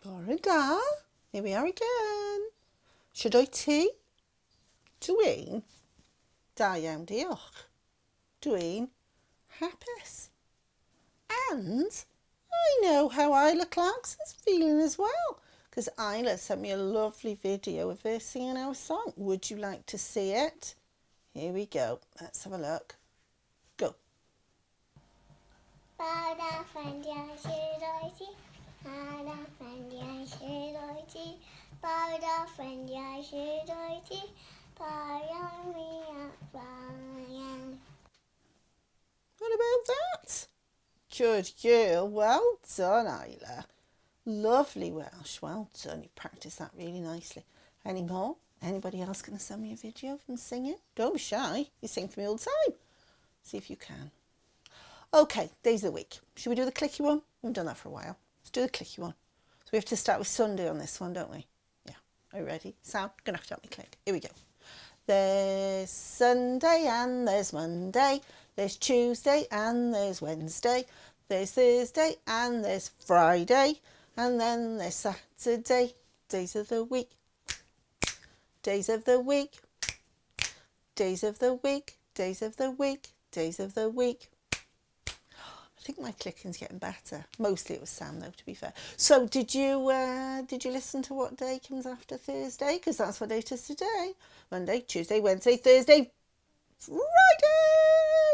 Bore da. Here we are again. Should I tea? Dwi'n da iawn, diolch. Dwi'n hapus. And I know how Isla Clarkson's feeling as well, because Isla sent me a lovely video of her singing our song. Would you like to see it? Here we go. Let's have a look. Go. Bara ffrindiau sydd oed ti, bara ffrindiau sydd oed ti, bara ffrindiau sydd oed ti, bara mi a Brian. What about that? Good girl. Well done, Isla. Lovely Welsh. Well done. You practiced that really nicely. Any more? Anybody else going to send me a video of them singing? Don't be shy. You sing for me all the time. See if you can. Okay, days of the week. Should we do the clicky one? We've done that for a while. Let's do the clicky one. So we have to start with Sunday on this one, don't we? Yeah. Are you ready? Sam, you're going to have to help me click. Here we go. There's Sunday and there's Monday. There's Tuesday and there's Wednesday. There's Thursday and there's Friday. And then there's Saturday. Days of the week. Days of the week. Days of the week. Days of the week. Days of the week. I think my clicking's getting better. Mostly it was Sam though, to be fair. So did you listen to what day comes after Thursday? Because that's what date is today. Monday, Tuesday, Wednesday, Thursday, Friday!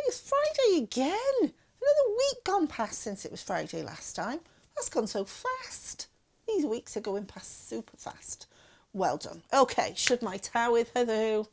It's Friday again. Another week gone past since it was Friday last time. That's gone so fast. These weeks are going past super fast. Well done. Okay, should my tawydd heddiw.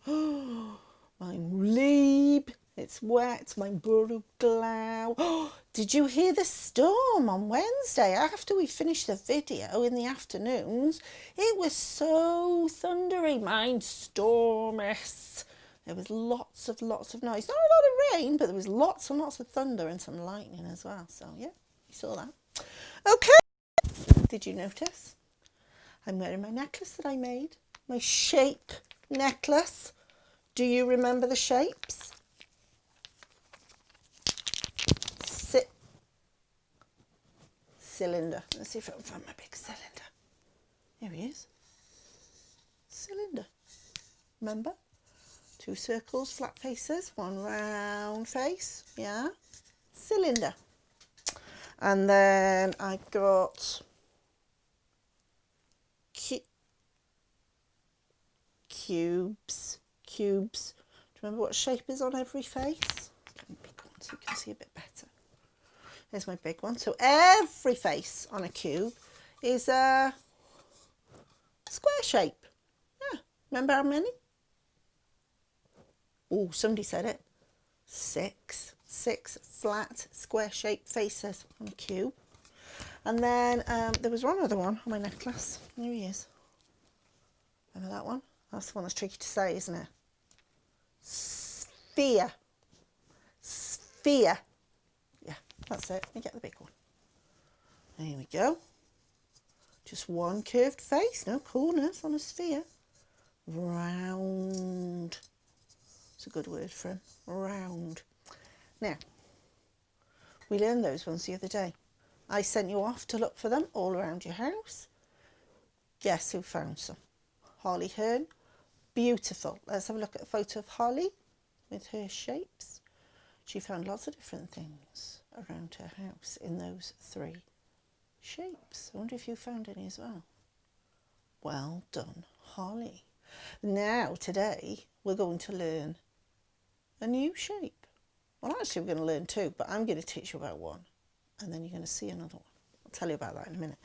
Mae'n wlyb. It's wet. Mae'n bwrw glaw. Did you hear the storm on Wednesday after we finished the video in the afternoons? It was so thundery. Mae'n stormous. There was lots of noise. Not a lot of rain, but there was lots and lots of thunder and some lightning as well. So yeah, you saw that. Okay. Did you notice? I'm wearing my necklace that I made. My shape necklace. Do you remember the shapes? Cylinder. Let's see if I can find my big cylinder. Here he is. Cylinder. Remember? 2 circles, flat faces, 1 round face. Yeah. Cylinder. And then I got cubes. Do you remember what shape is on every face? Get my big one so you can see a bit better. There's my big one. So every face on a cube is a square shape. Yeah. Remember how many? Oh, somebody said it. 6. 6 flat square shaped faces on a cube. And then there was one other one on my necklace. Here he is. Remember that one? That's the one that's tricky to say, isn't it? Sphere. Sphere. Yeah, that's it. You get the big one. There we go. Just one curved face, no corners on a sphere. Round. It's a good word for him. Round. Now, we learned those ones the other day. I sent you off to look for them all around your house. Guess who found some? Holly Hearn. Beautiful. Let's have a look at a photo of Holly with her shapes. She found lots of different things around her house in those 3 shapes. I wonder if you found any as well. Well done, Holly. Now, today, we're going to learn a new shape. Well, actually, we're going to learn 2, but I'm going to teach you about one, and then you're going to see another one. I'll tell you about that in a minute.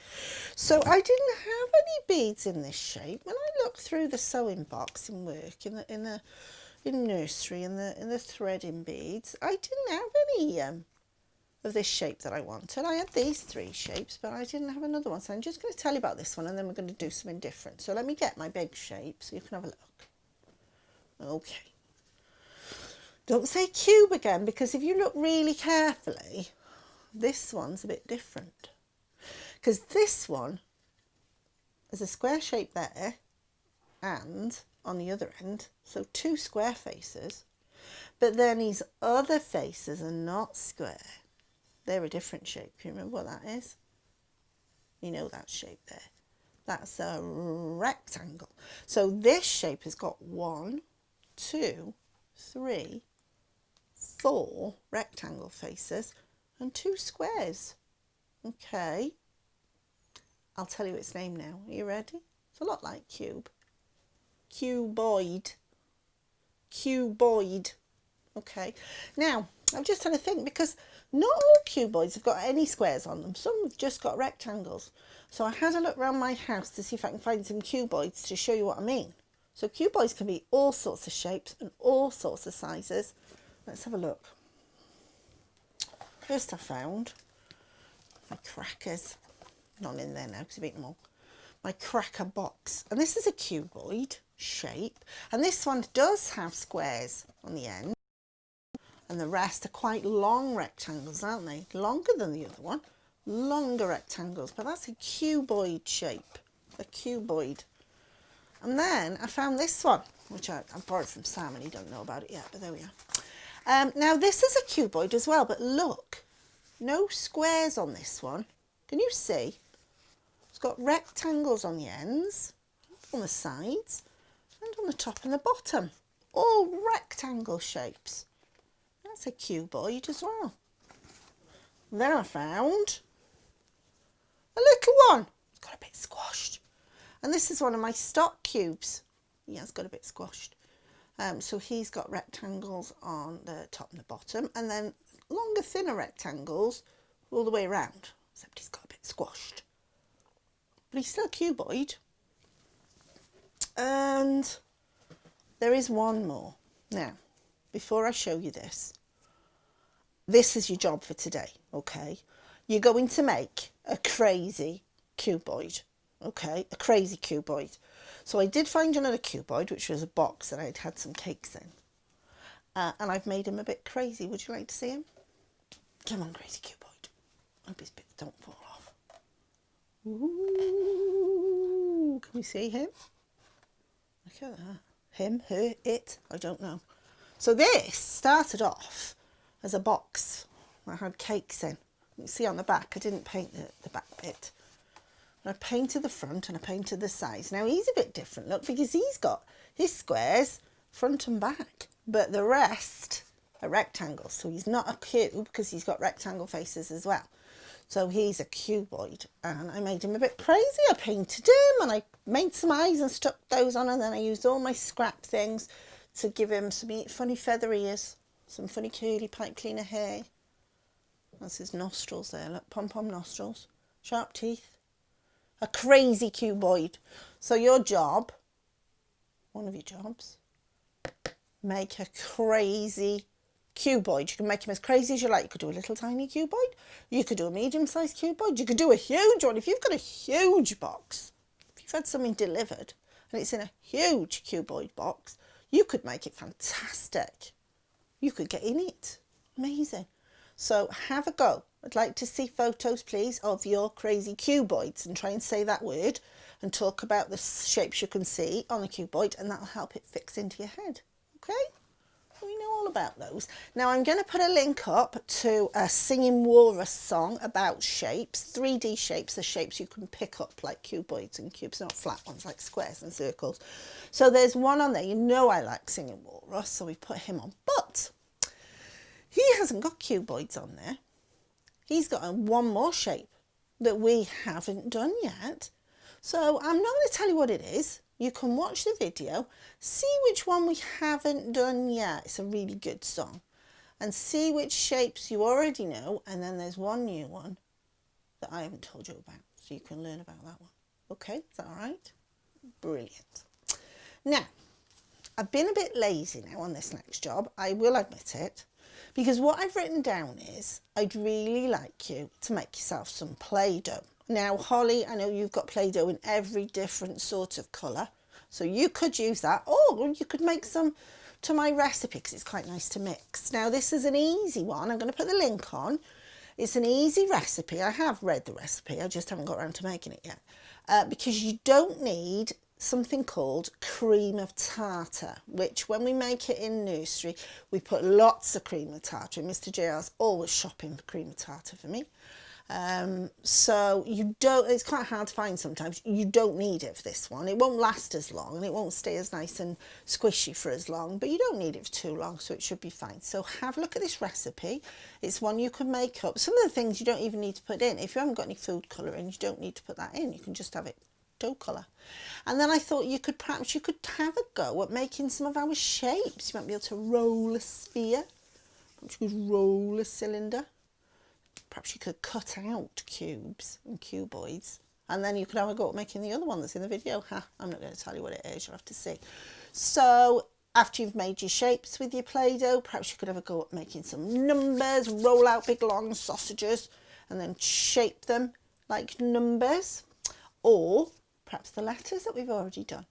So I didn't have any beads in this shape. When I looked through the sewing box in work, in nursery, in the threading beads, I didn't have any of this shape that I wanted. I had these 3 shapes, but I didn't have another one. So I'm just going to tell you about this one, and then we're going to do something different. So let me get my big shape so you can have a look. Okay. Don't say cube again, because if you look really carefully, this one's a bit different. Because this one is a square shape there and on the other end, so 2 square faces, but then these other faces are not square. They're a different shape. Can you remember what that is? You know that shape there. That's a rectangle. So this shape has got 1, 2, 3, 4 rectangle faces and 2 squares. Okay, I'll tell you its name now. Are you ready? It's a lot like cube. Cuboid. Cuboid. Okay, now I'm just trying to think, because not all cuboids have got any squares on them. Some have just got rectangles. So I had a look around my house to see if I can find some cuboids to show you what I mean. So cuboids can be all sorts of shapes and all sorts of sizes. Let's have a look. First I found my crackers. Not in there now because I've eaten them all. My cracker box. And this is a cuboid shape. And this one does have squares on the end. And the rest are quite long rectangles, aren't they? Longer than the other one. Longer rectangles. But that's a cuboid shape. A cuboid. And then I found this one, which I borrowed from Sam, and he don't know about it yet, but there we are. Now this is a cuboid as well, but look. No squares on this one. Can you see? It's got rectangles on the ends, on the sides, and on the top and the bottom. All rectangle shapes. That's a cuboid as well. And then I found a little one. It's got a bit squashed. And this is one of my stock cubes. Yeah, it's got a bit squashed. So he's got rectangles on the top and the bottom, and then longer, thinner rectangles all the way around, except he's got a bit squashed. But he's still a cuboid. And there is one more. Now, before I show you this is your job for today, okay? You're going to make a crazy cuboid, okay? A crazy cuboid. So I did find another cuboid, which was a box that I'd had some cakes in. And I've made him a bit crazy. Would you like to see him? Come on, crazy cuboid. Hope his bits don't fall off. Ooh, can we see him? Look at that. Him, her, it, I don't know. So this started off as a box. I had cakes in. You can see on the back, I didn't paint the back bit. And I painted the front and I painted the sides. Now he's a bit different, look, because he's got his squares front and back, but the rest are rectangles. So he's not a cube because he's got rectangle faces as well. So he's a cuboid, and I made him a bit crazy. I painted him and I made some eyes and stuck those on, and then I used all my scrap things to give him some funny feather ears, some funny curly pipe cleaner hair. That's his nostrils there, look, pom-pom nostrils, sharp teeth. A crazy cuboid. So your job, one of your jobs, make a crazy cuboid. You can make him as crazy as you like. You could do a little tiny cuboid. You could do a medium-sized cuboid. You could do a huge one. If you've got a huge box, if you've had something delivered and it's in a huge cuboid box, you could make it fantastic. You could get in it. Amazing. So have a go. I'd like to see photos, please, of your crazy cuboids, and try and say that word and talk about the shapes you can see on the cuboid, and that'll help it fix into your head. Okay? We know all about those. Now I'm going to put a link up to a Singing Walrus song about shapes. 3D shapes are shapes you can pick up like cuboids and cubes, not flat ones like squares and circles. So there's one on there. You know I like Singing Walrus, so we put him on. But he hasn't got cuboids on there. He's got one more shape that we haven't done yet. So I'm not going to tell you what it is. You can watch the video, see which one we haven't done yet. It's a really good song. And see which shapes you already know. And then there's one new one that I haven't told you about. So you can learn about that one. Okay, is that all right? Brilliant. Now, I've been a bit lazy now on this next job. I will admit it. Because what I've written down is, I'd really like you to make yourself some Play-Doh. Now, Holly, I know you've got Play-Doh in every different sort of colour, so you could use that, or you could make some to my recipe, because it's quite nice to mix. Now, this is an easy one. I'm going to put the link on. It's an easy recipe. I have read the recipe. I just haven't got around to making it yet, because you don't need something called cream of tartar, which when we make it in nursery, we put lots of cream of tartar. Mr. JR's always shopping for cream of tartar for me. So you don't, it's quite hard to find sometimes. You don't need it for this one. It won't last as long and it won't stay as nice and squishy for as long, but you don't need it for too long, so it should be fine. So have a look at this recipe. It's one you can make up. Some of the things you don't even need to put in. If you haven't got any food colouring, you don't need to put that in. You can just have it dough colour. And then I thought you could have a go at making some of our shapes. You might be able to roll a sphere. Perhaps you could roll a cylinder. Perhaps you could cut out cubes and cuboids, and then you could have a go at making the other one that's in the video. I'm not going to tell you what it is, you'll have to see. So after you've made your shapes with your Play-Doh, perhaps you could have a go at making some numbers, roll out big long sausages and then shape them like numbers, or perhaps the letters that we've already done.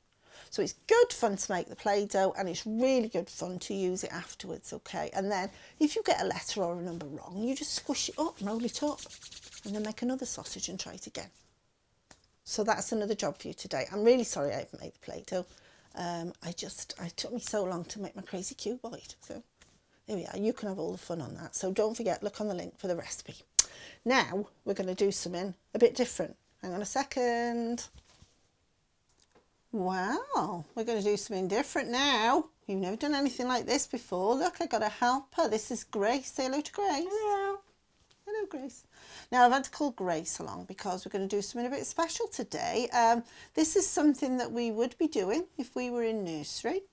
So it's good fun to make the Play-Doh, and it's really good fun to use it afterwards, okay? And then if you get a letter or a number wrong, you just squish it up, roll it up, and then make another sausage and try it again. So that's another job for you today. I'm really sorry I haven't made the Play-Doh. It took me so long to make my crazy cuboid. So there we are. You can have all the fun on that. So don't forget, look on the link for the recipe. Now we're going to do something a bit different. Hang on a second. Wow, we're going to do something different now. We've never done anything like this before. Look, I got a helper. This is Grace. Say hello to Grace. Hello. Hello, Grace. Now, I've had to call Grace along because we're going to do something a bit special today. This is something that we would be doing if we were in nursery.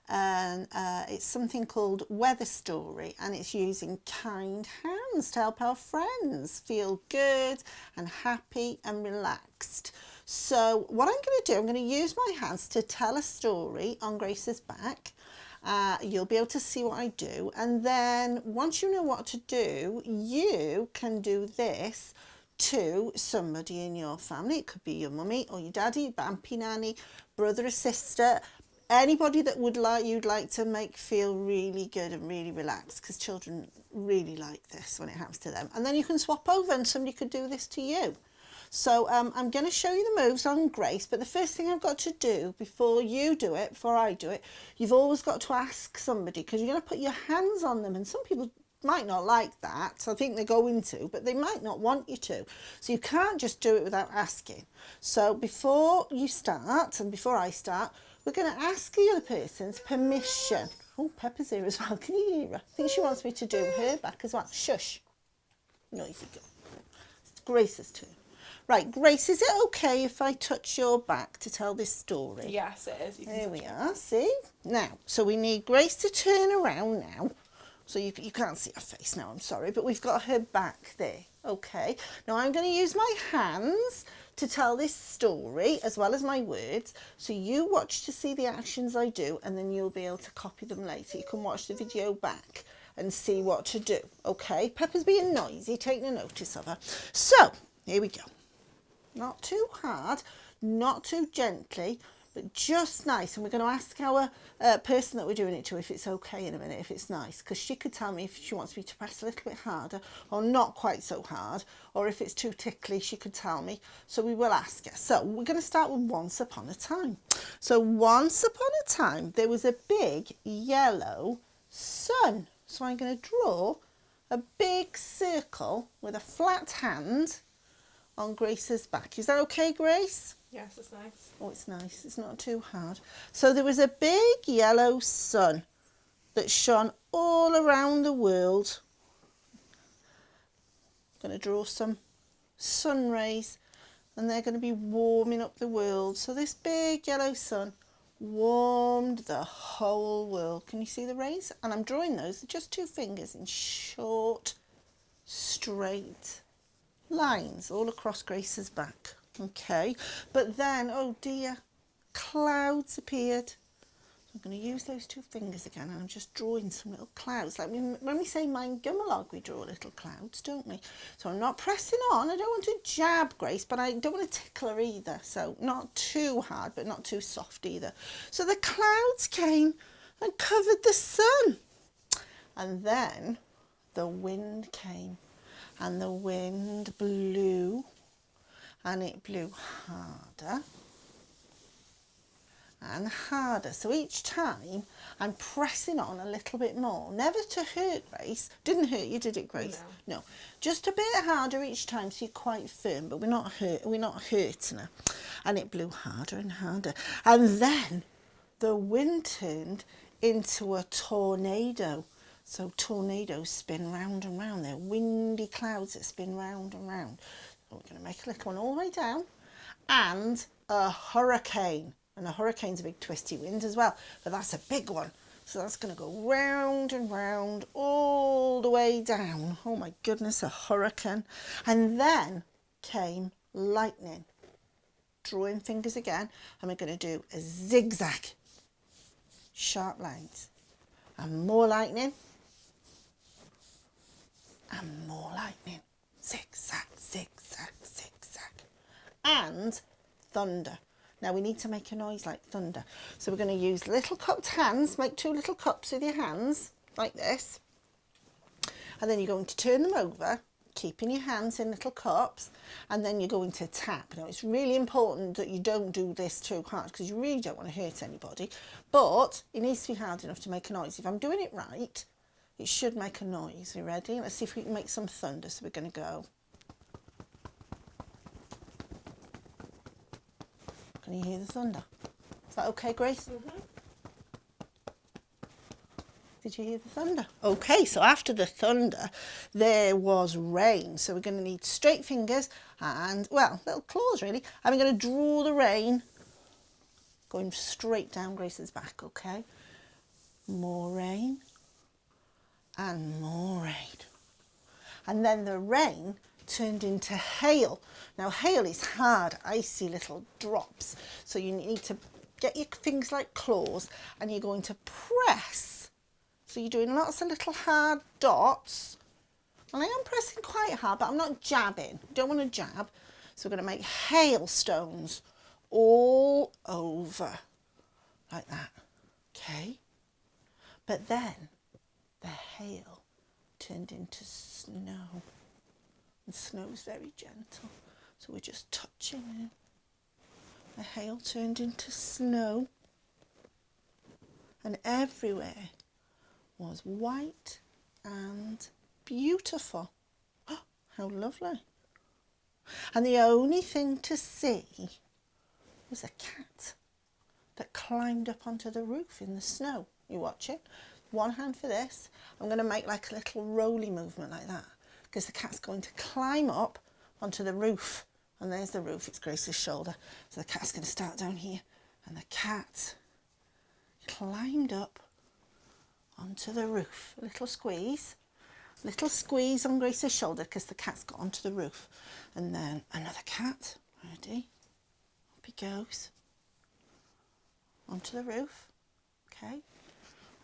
And it's something called Weather Story, and it's using kind hands to help our friends feel good and happy and relaxed. So what I'm going to do, I'm going to use my hands to tell a story on Grace's back. You'll be able to see what I do, and then once you know what to do, you can do this to somebody in your family. It could be your mummy or your daddy, Bampy Nanny, brother or sister, anybody that you'd like to make feel really good and really relaxed, because children really like this when it happens to them. And then you can swap over and somebody could do this to you. So I'm going to show you the moves on Grace, but the first thing I've got to do before I do it, you've always got to ask somebody, because you're going to put your hands on them, and some people might not like that. So I think they're going to, but they might not want you to. So you can't just do it without asking. So before you start, and before I start, we're going to ask the other person's permission. Oh, Peppa's here as well. Can you hear her? I think she wants me to do her back as well. Shush. Noisy girl. It's Grace's turn. Right, Grace, is it okay if I touch your back to tell this story? Yes, it is. There we are, see? Now, so we need Grace to turn around now. So you can't see her face now, I'm sorry, but we've got her back there. Okay, now I'm going to use my hands to tell this story as well as my words. So you watch to see the actions I do, and then you'll be able to copy them later. You can watch the video back and see what to do. Okay, Peppa's being noisy, taking a notice of her. So, here we go. Not too hard, not too gently, but just nice. And we're going to ask our person that we're doing it to if it's okay in a minute, if it's nice, because she could tell me if she wants me to press a little bit harder or not quite so hard, or if it's too tickly, she could tell me. So we will ask her. So we're going to start with Once Upon a Time. So once upon a time, there was a big yellow sun. So I'm going to draw a big circle with a flat hand on Grace's back. Is that okay, Grace? Yes, it's nice. Oh, it's nice. It's not too hard. So there was a big yellow sun that shone all around the world. I'm going to draw some sun rays, and they're going to be warming up the world. So this big yellow sun warmed the whole world. Can you see the rays? And I'm drawing those with just 2 fingers in short, straight lines all across Grace's back. Okay, but then, oh dear, clouds appeared. So I'm going to use those 2 fingers again, and I'm just drawing some little clouds. Like when we say Mein Gummelog, we draw little clouds, don't we? So I'm not pressing on. I don't want to jab Grace, but I don't want to tickle her either. So not too hard, but not too soft either. So the clouds came and covered the sun. And then the wind came. And the wind blew, and it blew harder and harder. So each time I'm pressing on a little bit more. Never to hurt, Grace. Didn't hurt you, did it, Grace? No. Just a bit harder each time so you're quite firm, but we're not hurting her. And it blew harder and harder. And then the wind turned into a tornado. So tornadoes spin round and round. They're windy clouds that spin round and round. So we're going to make a little one all the way down. And a hurricane. And a hurricane's a big twisty wind as well. But that's a big one. So that's going to go round and round all the way down. Oh my goodness, a hurricane. And then came lightning. Drawing fingers again. And we're going to do a zigzag. Sharp lines. And more lightning. And more lightning. Zigzag, zigzag, zigzag. And thunder. Now we need to make a noise like thunder. So we're going to use little cupped hands. Make 2 little cups with your hands, like this. And then you're going to turn them over, keeping your hands in little cups. And then you're going to tap. Now it's really important that you don't do this too hard because you really don't want to hurt anybody. But it needs to be hard enough to make a noise. If I'm doing it right, it should make a noise. Are you ready? Let's see if we can make some thunder. So we're going to go. Can you hear the thunder? Is that okay, Grace? Mm-hmm. Did you hear the thunder? Okay, so after the thunder, there was rain. So we're going to need straight fingers and, well, little claws really. And we're going to draw the rain going straight down Grace's back, okay? More rain and more rain. And then the rain turned into hail. Now hail is hard, icy little drops. So you need to get your fingers like claws and you're going to press. So you're doing lots of little hard dots. And I am pressing quite hard, but I'm not jabbing. Don't want to jab. So we're going to make hailstones all over like that. Okay? But then the hail turned into snow. And snow is very gentle. So we're just touching it. The hail turned into snow. And everywhere was white and beautiful. Oh, how lovely. And the only thing to see was a cat that climbed up onto the roof in the snow. You watch it? One hand for this. I'm going to make like a little roly movement like that because the cat's going to climb up onto the roof. And there's the roof, it's Grace's shoulder. So the cat's going to start down here. And the cat climbed up onto the roof. A little squeeze on Grace's shoulder because the cat's got onto the roof. And then another cat. Ready? Up he goes. Onto the roof. Okay.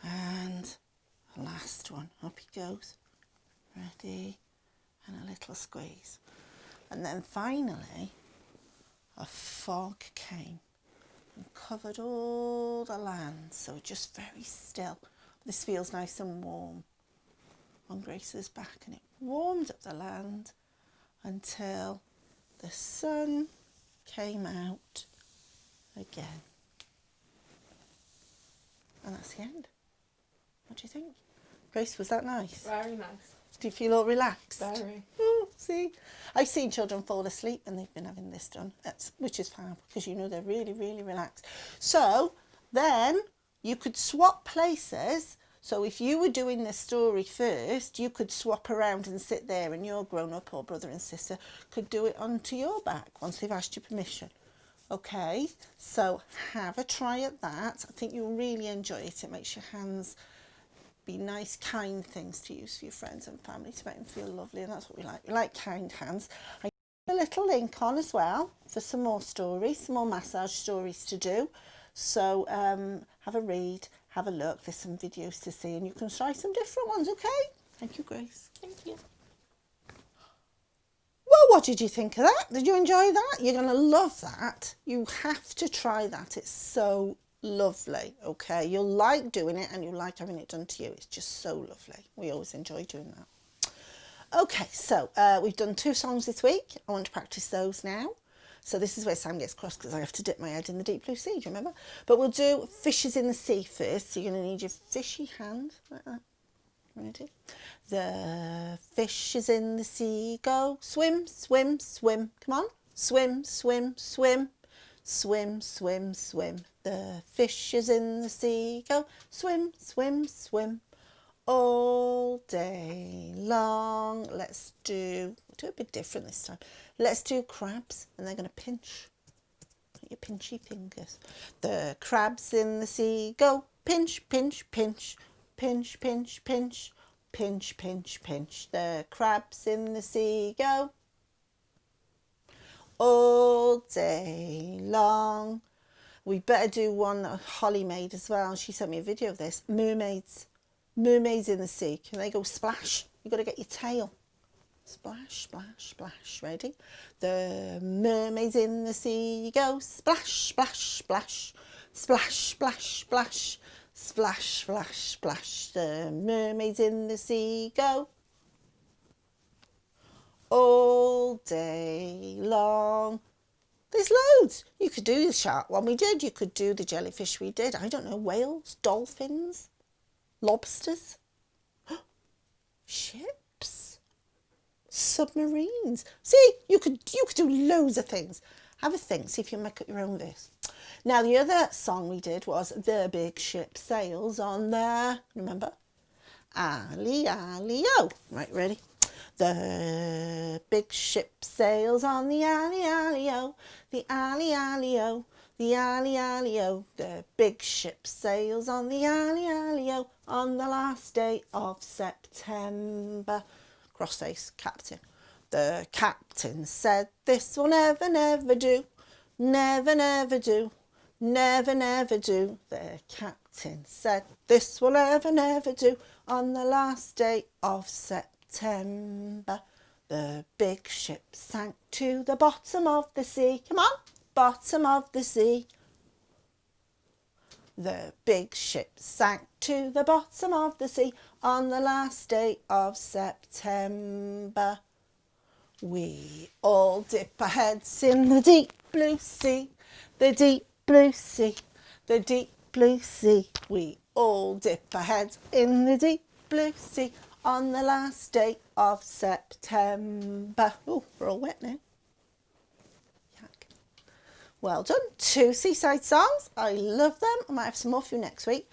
And last one. Up he goes. Ready? And a little squeeze. And then finally, a fog came and covered all the land. So just very still. This feels nice and warm on Grace's back. And it warmed up the land until the sun came out again. And that's the end. What do you think? Grace, was that nice? Very nice. Do you feel all relaxed? Very. Oh, see? I've seen children fall asleep when they've been having this done, which is fab because you know they're really, really relaxed. So then you could swap places. So if you were doing the story first, you could swap around and sit there and your grown-up or brother and sister could do it onto your back once they've asked your permission. Okay, so have a try at that. I think you'll really enjoy it. It makes your hands be nice, kind things to use for your friends and family to make them feel lovely, and that's what we like. We like kind hands. I put a little link on as well for some more stories, some more massage stories to do. So have a read, have a look. There's some videos to see, and you can try some different ones, okay? Thank you, Grace. Thank you. Well, what did you think of that? Did you enjoy that? You're going to love that. You have to try that. It's so lovely, okay? You'll like doing it and you'll like having it done to you. It's just so lovely. We always enjoy doing that. Okay, so we've done 2 songs this week. I want to practice those now. So this is where Sam gets cross because I have to dip my head in the deep blue sea, do you remember? But we'll do fishes in the sea first. So you're going to need your fishy hand like that. Ready? The fishes in the sea go swim, swim, swim. Come on. Swim, swim, swim. Swim, swim, swim. The fishes in the sea go swim, swim, swim. All day long. Let's do a bit different this time. Let's do crabs, and they're going to pinch. Your pinchy fingers. The crabs in the sea go pinch, pinch, pinch. Pinch, pinch, pinch. Pinch, pinch, pinch. The crabs in the sea go all day long. We better do one that Holly made as well. She sent me a video of this. Mermaids. Mermaids in the sea. Can they go splash? You've got to get your tail. Splash, splash, splash. Ready? The mermaids in the sea go splash, splash, splash. Splash, splash, splash. Splash, splash, splash. The mermaids in the sea go all day long. There's loads. You could do the shark one we did. You could do the jellyfish we did. I don't know, whales, dolphins, lobsters, ships, submarines. See, you could do loads of things. Have a think, see if you make up your own verse. Now, the other song we did was The Big Ship Sails on the, remember? Ali, Ali, oh. Right, ready? The big ship sails on the alley, alley, oh. The alley, alley, oh. The alley, alley, oh. The big ship sails on the alley, alley, oh. On the last day of September. Crossface, captain. The captain said, this will never, never do. Never, never do. Never, never do. The captain said, this will never, never do. On the last day of September, the big ship sank to the bottom of the sea. Come on, bottom of the sea. The big ship sank to the bottom of the sea on the last day of September. We all dip our heads in the deep blue sea, the deep blue sea, the deep blue sea. We all dip our heads in the deep blue sea on the last day of September. Oh, we're all wet now. Yuck. Well done. 2 seaside songs. I love them. I might have some more for you next week.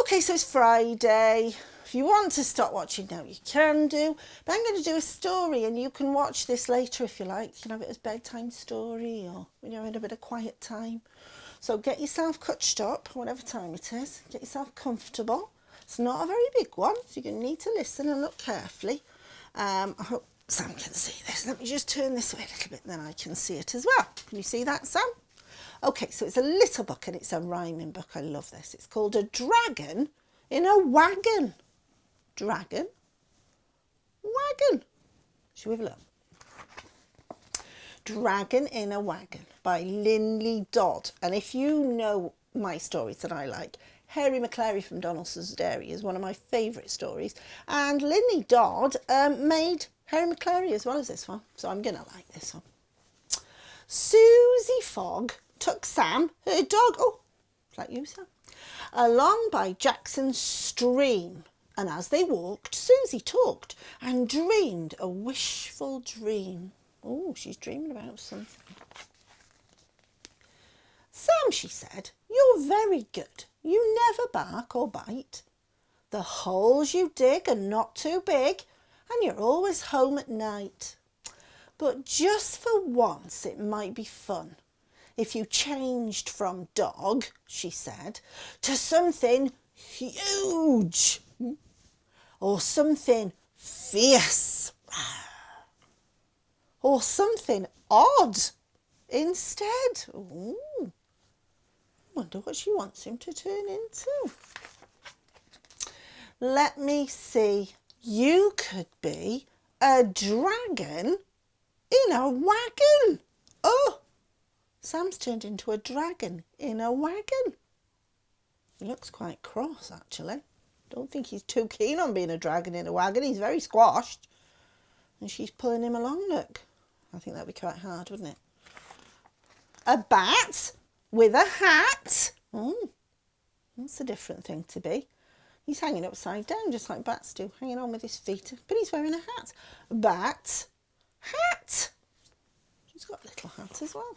Okay, so it's Friday. If you want to stop watching now, you can do. But I'm going to do a story, and you can watch this later if you like. You can have it as bedtime story or when you're in a bit of quiet time. So get yourself cutched up, whatever time it is. Get yourself comfortable. It's not a very big one, so you're going to need to listen and look carefully. I hope Sam can see this. Let me just turn this way a little bit, and then I can see it as well. Can you see that, Sam? Okay, so it's a little book, and it's a rhyming book. I love this. It's called A Dragon in a Wagon. Dragon, wagon. Shall we have a look? Dragon in a Wagon by Linley Dodd. And if you know my stories that I like, Harry McClary from Donaldson's Dairy is one of my favourite stories. And Linley Dodd made Harry McClary as well as this one. So I'm going to like this one. Susie Fogg took Sam, her dog, oh, is that you, Sam? Along by Jackson's stream. And as they walked, Susie talked and dreamed a wishful dream. Oh, she's dreaming about something. Sam, she said, you're very good. You never bark or bite. The holes you dig are not too big, and you're always home at night. But just for once it might be fun if you changed from dog, she said, to something huge. Or something fierce. Or something odd instead. Ooh. Wonder what she wants him to turn into. Let me see. You could be a dragon in a wagon. Oh, Sam's turned into a dragon in a wagon. He looks quite cross, actually. Don't think he's too keen on being a dragon in a wagon. He's very squashed. And she's pulling him along, look. I think that'd be quite hard, wouldn't it? A bat with a hat. Oh, that's a different thing to be. He's hanging upside down just like bats do, hanging on with his feet, but he's wearing a hat. Bat, hat. She's got a little hat as well.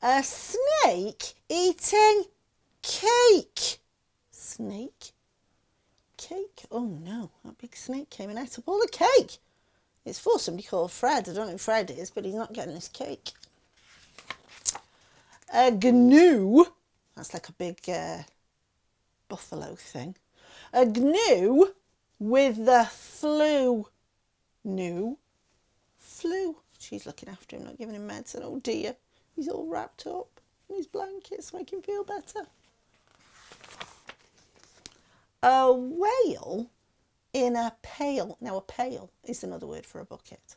A snake eating cake. Snake, cake. Oh no, that big snake came and ate up all the cake. It's for somebody called Fred. I don't know who Fred is, but he's not getting his cake. A gnu. That's like a big buffalo thing. A gnu with the flu. New. Flu. She's looking after him, not giving him medicine. Oh dear. He's all wrapped up in his blankets to make him feel better. A whale in a pail. Now, a pail is another word for a bucket.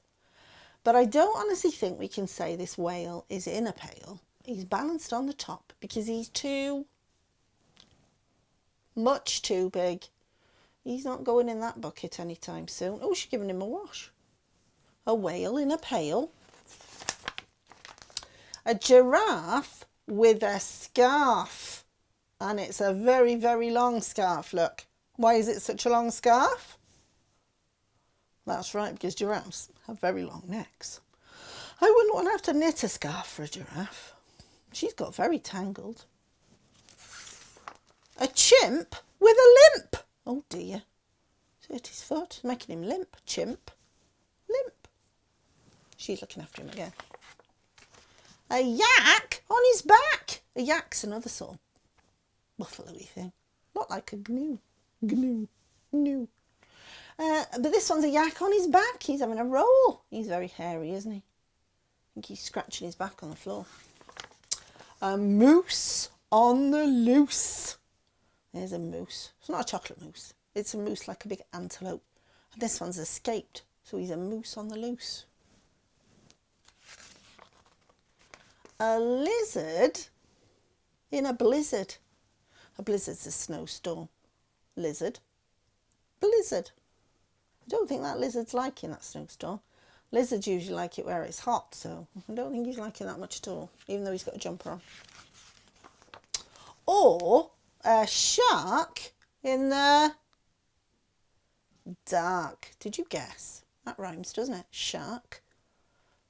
But I don't honestly think we can say this whale is in a pail. He's balanced on the top because he's much too big. He's not going in that bucket anytime soon. Oh, she's giving him a wash. A whale in a pail. A giraffe with a scarf. And it's a very, very long scarf, look. Why is it such a long scarf? That's right, because giraffes have very long necks. I wouldn't want to have to knit a scarf for a giraffe. She's got very tangled. A chimp with a limp. Oh dear. It's hurt his foot, making him limp. Chimp, limp. She's looking after him again. A yak on his back. A yak's another sort of buffalo-y thing. Not like a gnu. Gnu. Gnu. But this one's a yak on his back. He's having a roll. He's very hairy, isn't he? I think he's scratching his back on the floor. A moose on the loose. There's a moose. It's not a chocolate moose. It's a moose like a big antelope. And this one's escaped. So he's a moose on the loose. A lizard in a blizzard. A blizzard's a snowstorm. Lizard. Blizzard. I don't think that lizard's liking that snowstorm. Lizards usually like it where it's hot, so I don't think he's liking that much at all, even though he's got a jumper on. Or a shark in the dark. Did you guess? That rhymes, doesn't it? Shark.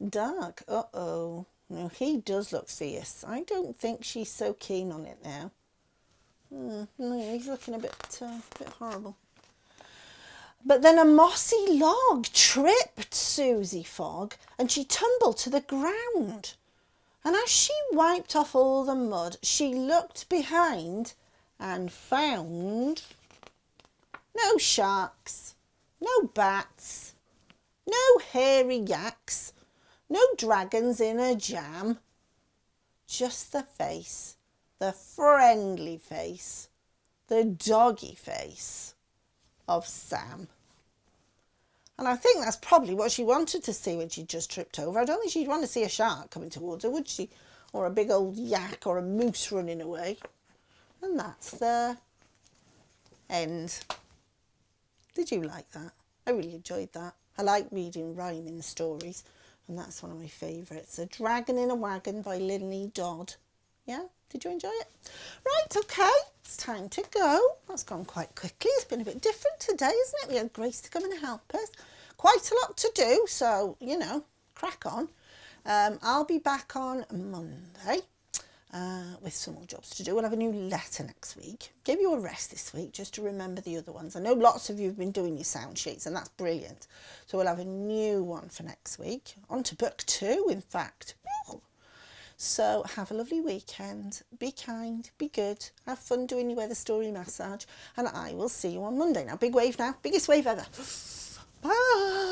Dark. Uh-oh. No, he does look fierce. I don't think she's so keen on it now. No, he's looking a bit horrible. But then a mossy log tripped Susie Fogg and she tumbled to the ground. And as she wiped off all the mud, she looked behind and found no sharks, no bats, no hairy yaks, no dragons in a jam. Just the face, the friendly face, the doggy face of Sam. And I think that's probably what she wanted to see when she just tripped over. I don't think she'd want to see a shark coming towards her, would she? Or a big old yak or a moose running away. And that's the end. Did you like that? I really enjoyed that. I like reading rhyming stories, and that's one of my favourites. A Dragon in a Wagon by Lily Dodd. Yeah? Did you enjoy it? Right, okay, it's time to go. That's gone quite quickly. It's been a bit different today, isn't it? We had Grace to come and help us. Quite a lot to do, so, you know, crack on. I'll be back on Monday with some more jobs to do. We'll have a new letter next week. Give you a rest this week just to remember the other ones. I know lots of you have been doing your sound sheets, and that's brilliant. So we'll have a new one for next week. On to book 2, in fact. So have a lovely weekend, be kind, be good, have fun doing your weather story massage, and I will see you on Monday. Now, big wave now, biggest wave ever. Bye.